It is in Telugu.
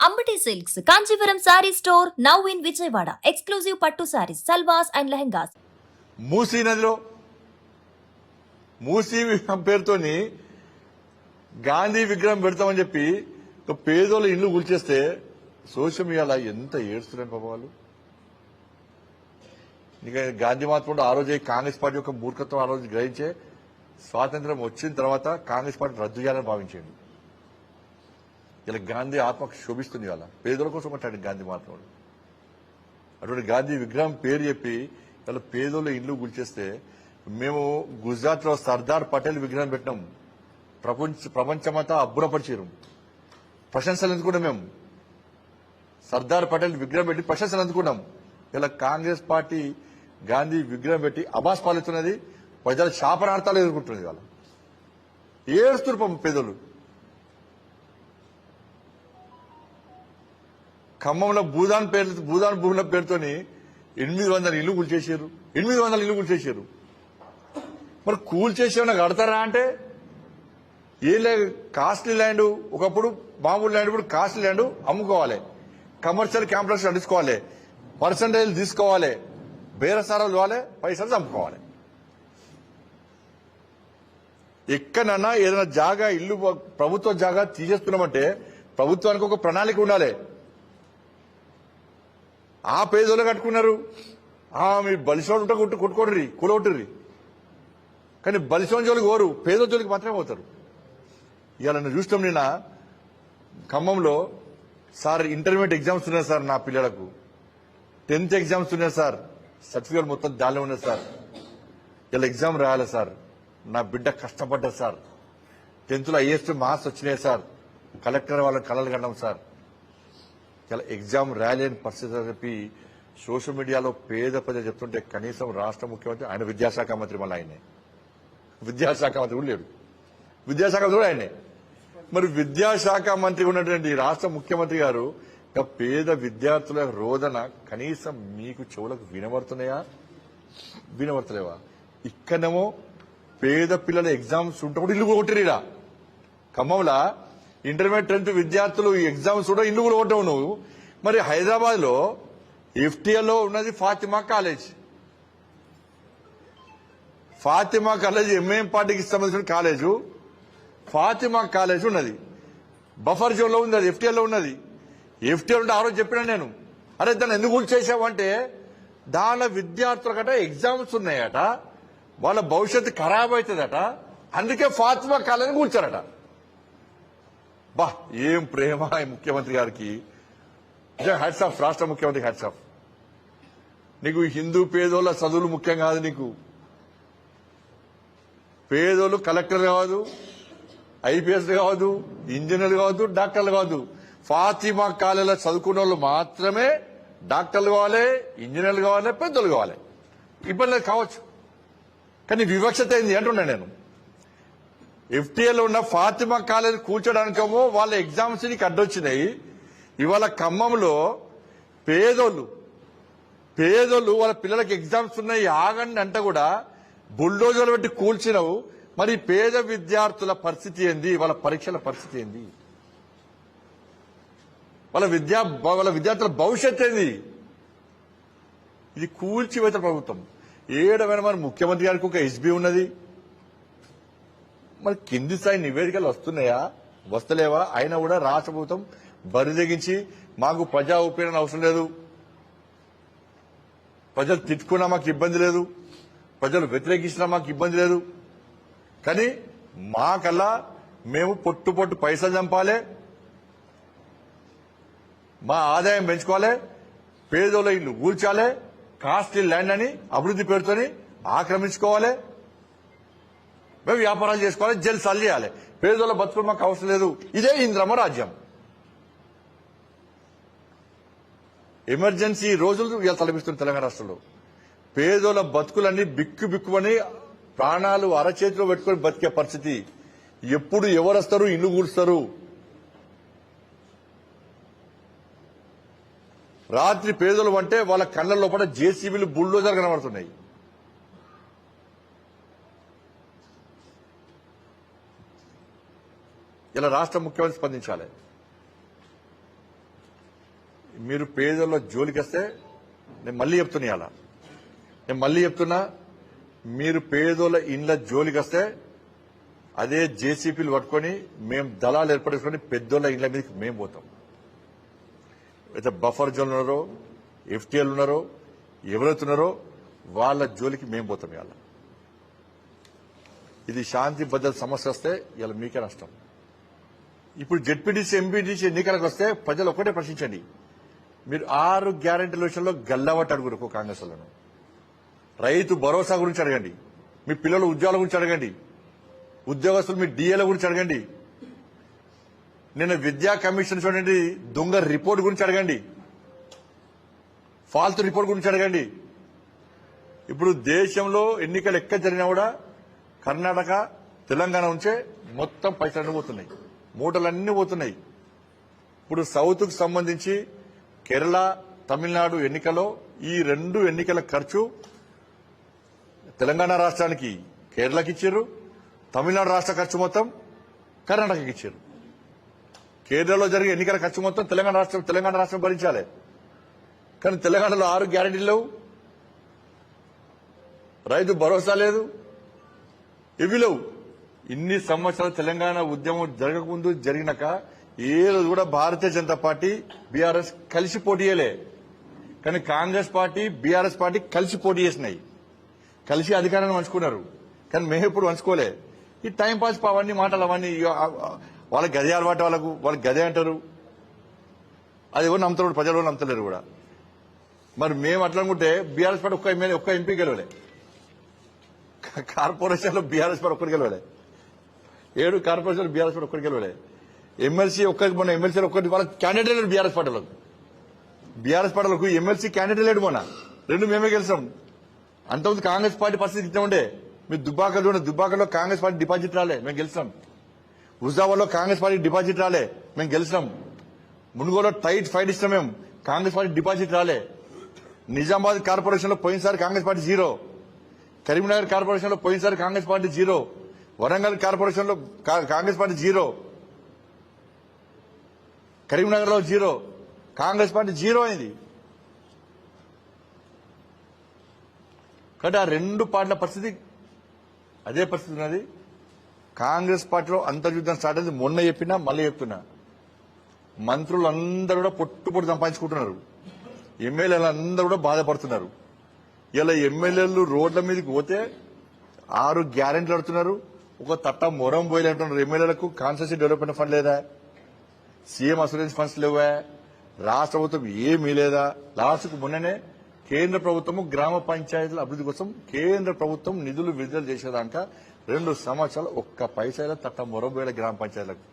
Ambati Silks, Kanchipuram Saree Store, now in Vijayawada. Exclusive Pattu Sarees, Salwas and Lehengas. Musi నదిలో మూసీ పేరుతోని గాంధీ విగ్రహం పెడతామని చెప్పి పేదోళ్ళు ఇల్లు కూల్చేస్తే సోషల్ మీడియాలో ఎంత ఏడుస్తున్నారు పాపం వాళ్ళు. ఇక గాంధీ మాత్రం ఆ రోజు కాంగ్రెస్ పార్టీ యొక్క మూర్ఖత్వం ఆ రోజు గ్రహించే స్వాతంత్రం వచ్చిన తర్వాత కాంగ్రెస్ పార్టీ రద్దు చేయాలని భావించండి. ఇలా గాంధీ ఆత్మకు శోభిస్తుంది. ఇవాళ పేదల కోసం మాట్లాడి గాంధీ మాత్రం అటువంటి గాంధీ విగ్రహం పేరు చెప్పి ఇలా పేదోళ్ళ ఇల్లు గుల్చేస్తే మేము గుజరాత్ లో సర్దార్ పటేల్ విగ్రహం పెట్టినాం. ప్రపంచమంతా అబ్బురపరిచారు. ప్రశంసలు అందుకున్నాం. మేము సర్దార్ పటేల్ విగ్రహం పెట్టి ప్రశంసలు అందుకున్నాం. ఇలా కాంగ్రెస్ పార్టీ గాంధీ విగ్రహం పెట్టి అబాస్ పాలిస్తున్నది. ప్రజల శాపనార్థాలు ఎదుర్కొంటున్నది. ఇవాళ ఏడుస్తున్నారు పేదోళ్ళు. ఖమ్మంలో భూదాన్ భూముల పేరుతోని 800 ఇల్లు కూల్చేశారు. 800 ఇల్లు కూల్చేశారు. మరి కూల్చేసేమన్నా కడతారా అంటే ఏం లేదు. కాస్ట్లీ ల్యాండ్ ఒకప్పుడు మామూలు ల్యాండ్ ఇప్పుడు కాస్ట్లీ ల్యాండ్ అమ్ముకోవాలి. కమర్షియల్ కాంప్లెక్స్ నడుచుకోవాలి. పర్సంటేజ్ తీసుకోవాలి. బేరసారాలు ఇవ్వాలి. పైసలు చంపుకోవాలి. ఎక్కడన్నా ఏదైనా జాగా ఇల్లు ప్రభుత్వ జాగా తీసేస్తున్నామంటే ప్రభుత్వానికి ఒక ప్రణాళిక ఉండాలి. ఆ పేదోళ్ళు కట్టుకున్నారు. మీరు బలిసోడు ఉంటే కొట్టుకోడ్రి కూలగొట్టుర్రి. కానీ బలిసోని జోలికి పోరు, పేద జోలికి మాత్రమే పోతారు. ఇవాళ నేను చూస్తాం. నిన్న ఖమ్మంలో సార్ ఇంటర్మీడియట్ ఎగ్జామ్స్ ఉన్నాయి సార్, నా పిల్లలకు 10th ఎగ్జామ్స్ ఉన్నాయి సార్, సర్టిఫికేట్ మొత్తం దానిలో ఉన్నాయి సార్, ఇలా ఎగ్జామ్ రాయాలి సార్, నా బిడ్డ కష్టపడ్డారు సార్, 10th లో హైయెస్ట్ మార్క్స్ వచ్చినాయి సార్, కలెక్టర్ వాళ్ళని కలలు కన్నాం సార్, ఇలా ఎగ్జామ్ రాయలేని పరిస్థితి అని చెప్పి సోషల్ మీడియాలో పేద ప్రజలు చెప్తుంటే కనీసం రాష్ట్ర ముఖ్యమంత్రి, ఆయన విద్యాశాఖ మంత్రి, మళ్ళీ ఆయనే విద్యాశాఖ మంత్రి కూడా లేడు. విద్యాశాఖ మంత్రి కూడా ఆయనే. మరి విద్యాశాఖ మంత్రి ఉన్నటువంటి రాష్ట్ర ముఖ్యమంత్రి గారు పేద విద్యార్థుల రోదన కనీసం మీకు చెవులకు వినబడుతున్నాయా? వినబడతలేవా? ఇక్కడనేమో పేద పిల్లల ఎగ్జామ్స్ ఉంటే ఇల్లు కూడా కొట్టిరా. ఖమ్మంలో ఇంటర్మీడియట్ 10th విద్యార్థులు ఎగ్జామ్స్ కూడా ఇల్లు కూడా కొట్టావు నువ్వు. మరి హైదరాబాద్ లో ఎఫ్టీఎల్లో ఉన్నది Fatima college. Fatima college MAM పార్టీకి సంబంధించిన కాలేజు. ఫాతిమా కాలేజ్ ఉన్నది బఫర్ జోన్ లో ఉంది. అది ఎఫ్టీఎల్లో ఉన్నది. ఎఫ్టీఎల్ ఉంటే ఆ రోజు చెప్పినా నేను, అరే దాన్ని ఎందుకు చేసావంటే దాని విద్యార్థుల గట ఎగ్జామ్స్ ఉన్నాయట, వాళ్ళ భవిష్యత్తు ఖరాబ్ అవుతుందట, అందుకే ఫాతిమా కాలేజీని కూర్చారట. బా ఏం ప్రేమ ఈ ముఖ్యమంత్రి గారికి. హ్యాట్స్ ఆఫ్, రాష్ట్ర ముఖ్యమంత్రి హ్యాట్స్ ఆఫ్. నీకు హిందూ పేదోళ్ళ చదువులు ముఖ్యం కాదు. నీకు పేదోళ్ళు కలెక్టర్ కావద్దు, ఐపీఎస్ కావద్దు, ఇంజనీర్లు కావద్దు, డాక్టర్లు కావద్దు. ఫాతిమా కాలేజీలో చదువుకున్న వాళ్ళు మాత్రమే డాక్టర్లు కావాలి, ఇంజనీర్లు కావాలి, పెద్దోళ్ళు కావాలి. ఇబ్బంది కావచ్చు, కానీ వివక్షత అయింది అంటున్నా నేను. ఎఫ్టీఏలో ఉన్న ఫాతిమా కాలేజ్ కూర్చోడానికేమో వాళ్ళ ఎగ్జామ్స్ నీకు అడ్డొచ్చినాయి. ఇవాళ ఖమ్మంలో పేదోళ్ళు వాళ్ళ పిల్లలకి ఎగ్జామ్స్ ఉన్నాయి ఆగండి అంటే కూడా బుల్డోజర్లు పెట్టి కూల్చినవు. మరి పేద విద్యార్థుల పరిస్థితి ఏంది? వాళ్ళ పరీక్షల పరిస్థితి ఏంది? వాళ్ళ విద్యార్థుల భవిష్యత్ ఏంది? ఇది కూల్చివేత ప్రభుత్వం. ఏడవైనా మరి ముఖ్యమంత్రి గారికి ఒక ఎస్బీ ఉన్నది. మరి కింది స్థాయి నివేదికలు వస్తున్నాయా? వస్తలేవా? అయినా కూడా రాష్ట్ర ప్రభుత్వం బరిదెగించి మాకు ప్రజా ఉపయోగం అవసరం లేదు, ప్రజలు తిట్టుకున్నా మాకు ఇబ్బంది లేదు, ప్రజలు వ్యతిరేకించినా మాకు ఇబ్బంది లేదు, కానీ మాకల్లా మేము పొట్టు పైసలు చంపాలి, మా ఆదాయం పెంచుకోవాలి, పేదోళ్ళ ఇల్లు కూల్చాలి, కాస్ట్లీ ల్యాండ్ అని అభివృద్ధి పేరుతోని ఆక్రమించుకోవాలి, మేము వ్యాపారాలు చేసుకోవాలి, జల్సాలు చేయాలి, పేదోళ్ళ బతుకులు మాకు అవసరం లేదు. ఇదే ఇంద్రమ్మ రాజ్యం. ఎమర్జెన్సీ రోజులు ఇలా తలపిస్తుంది తెలంగాణ రాష్ట్రంలో. పేదోళ్ళ బతుకులన్నీ బిక్కుమని ప్రాణాలు అరచేతిలో పెట్టుకుని బతికే పరిస్థితి. ఎప్పుడు ఎవరు వస్తారు, ఇల్లు కూలుస్తారు. రాత్రి పేదలు అంటే వాళ్ళ కళ్ళ లోపల జేసీబీలు బుల్డోజర్ కనబడుతున్నాయి. ఇలా రాష్ట్ర ముఖ్యమంత్రి స్పందించాలి. మీరు పేదల జోలికి వస్తే నేను మళ్ళీ చెప్తున్నా ఇవాళ నేను మళ్ళీ చెప్తున్నా మీరు పేదోళ్ళ ఇండ్ల జోలికి వస్తే అదే జేసీపీలు పట్టుకొని మేము దళాలు ఏర్పడుకొని పెద్దోళ్ళ ఇండ్ల మీదకి మేము పోతాం. అయితే బఫర్ జోన్ ఉన్నారో ఎఫ్టీఎల్ ఉన్నారో ఎవరైతున్నారో వాళ్ళ జోలికి మేము పోతాం. ఇవాళ ఇది శాంతి భద్రత సమస్య వస్తే ఇలా మీకే నష్టం. ఇప్పుడు జెడ్పీటీసీ ఎంపీటీసీ ఎన్నికలకు వస్తే ప్రజలు ఒక్కటే ప్రశ్నించండి, మీరు 6 గ్యారెంటీల విషయంలో గల్లవట్టు అడుగురు కాంగ్రెస్ వాళ్ళను. రైతు భరోసా గురించి అడగండి, మీ పిల్లల ఉద్యోగాల గురించి అడగండి, ఉద్యోగస్తులు మీ డిఏల గురించి అడగండి, నిన్న విద్యా కమిషన్ చూడండి దొంగ రిపోర్ట్ గురించి అడగండి, ఫాల్తు రిపోర్ట్ గురించి అడగండి. ఇప్పుడు దేశంలో ఎన్నికలు ఎక్కడ జరిగినా కూడా కర్ణాటక తెలంగాణ నుంచే మొత్తం పైసలన్నీ పోతున్నాయి, మూటలన్నీ పోతున్నాయి. ఇప్పుడు సౌత్ కు సంబంధించి కేరళ తమిళనాడు ఎన్నికల్లో ఈ 2 ఎన్నికల ఖర్చు తెలంగాణ రాష్ట్రానికి కేరళకి ఇచ్చారు, తమిళనాడు రాష్ట్ర ఖర్చు మొత్తం కర్ణాటకకి ఇచ్చారు. కేరళలో జరిగే ఎన్నికల ఖర్చు మొత్తం తెలంగాణ రాష్ట్రం భరించాలి. కానీ తెలంగాణలో 6 గ్యారెంటీలు లేవు, రైతు భరోసా లేదు, ఇవి లేవు. ఇన్ని సంవత్సరాలు తెలంగాణ ఉద్యమం జరగకముందు జరిగినాక ఏ రోజు కూడా భారతీయ జనతా పార్టీ బీఆర్ఎస్ కలిసి పోటీ చేయలే. కానీ కాంగ్రెస్ పార్టీ బీఆర్ఎస్ పార్టీ కలిసి పోటీ చేసినాయి, కలిసి అధికారాన్ని పంచుకున్నారు. కానీ మేము ఎప్పుడు పంచుకోలే. ఈ టైం పాస్ అవన్నీ మాటలు అవన్నీ వాళ్ళకి గదే అలవాటు, వాళ్ళకి గదే అంటారు. అది ఎవరు నమ్ముతారు, ప్రజలు ఎవరు నమ్ముతలేరు కూడా. మరి మేము అట్లా అనుకుంటే బీఆర్ఎస్ పార్టీ ఒక్క ఎంపీ గెలవలే, కార్పొరేషన్లో బీఆర్ఎస్ పార్టీ ఒక్కటి గెలవలే, 7 కార్పొరేషన్లు బీఆర్ఎస్ పార్టీ ఒక్కటి గెలవలే. ఎమ్మెల్సీ మొన్న ఎమ్మెల్సీలు ఒక్కటి వాళ్ళకి క్యాండిడేట్ లేడు. బీఆర్ఎస్ పార్టీలకు ఎమ్మెల్సీ క్యాండిడేట్ లేడు. మొన్న 2 మేమే గెలిచాం. అంతకుముందు కాంగ్రెస్ పార్టీ పరిస్థితి ఇట్లా ఉండే. మీరు దుబ్బాకలో కాంగ్రెస్ పార్టీ డిపాజిట్ రాలే, మేము గెలిచాం. హుజాబాద్లో కాంగ్రెస్ పార్టీ డిపాజిట్ రాలే, మేము గెలిచాం. మునుగోలో టైట్ ఫైట్ ఇస్తాం, మేము కాంగ్రెస్ పార్టీ డిపాజిట్ రాలే. నిజామాబాద్ కార్పొరేషన్ లో పోయినసారి కాంగ్రెస్ పార్టీ 0, కరీంనగర్ కార్పొరేషన్ లో పోయినసారి కాంగ్రెస్ పార్టీ 0, వరంగల్ కార్పొరేషన్ లో కాంగ్రెస్ పార్టీ 0, కరీంనగర్ లో 0, కాంగ్రెస్ పార్టీ 0 అయింది. కాబట్టి ఆ 2 పార్టీల పరిస్థితి అదే పరిస్థితి ఉన్నది. కాంగ్రెస్ పార్టీలో అంతర్యుద్ధం స్టార్ట్ అయింది. మొన్న చెప్పినా మళ్ళీ చెప్తున్నా, మంత్రులందరూ కూడా పొట్టు సంపాదించుకుంటున్నారు, ఎమ్మెల్యేలు అందరూ కూడా బాధపడుతున్నారు. ఇలా ఎమ్మెల్యేలు రోడ్ల మీదకి పోతే 6 గ్యారెంటీలు అడుతున్నారు, ఒక తట్ట మొరం పోయి అంటున్నారు. ఎమ్మెల్యేలకు కాన్స్టిట్యూన్సీ డెవలప్మెంట్ ఫండ్ లేదా, సీఎం అసూరెన్స్ ఫండ్స్ లేవా, రాష్ట్ర ప్రభుత్వం ఏమీ లేదా. లాస్ట్కు మొన్ననే కేంద్ర ప్రభుత్వము గ్రామ పంచాయతీల అభివృద్ధి కోసం కేంద్ర ప్రభుత్వం నిధులు విడుదల చేసేదాకా 2 సంవత్సరాలు ఒక్క పైసా తట్ట మొరం పోయే గ్రామ పంచాయతీలకు.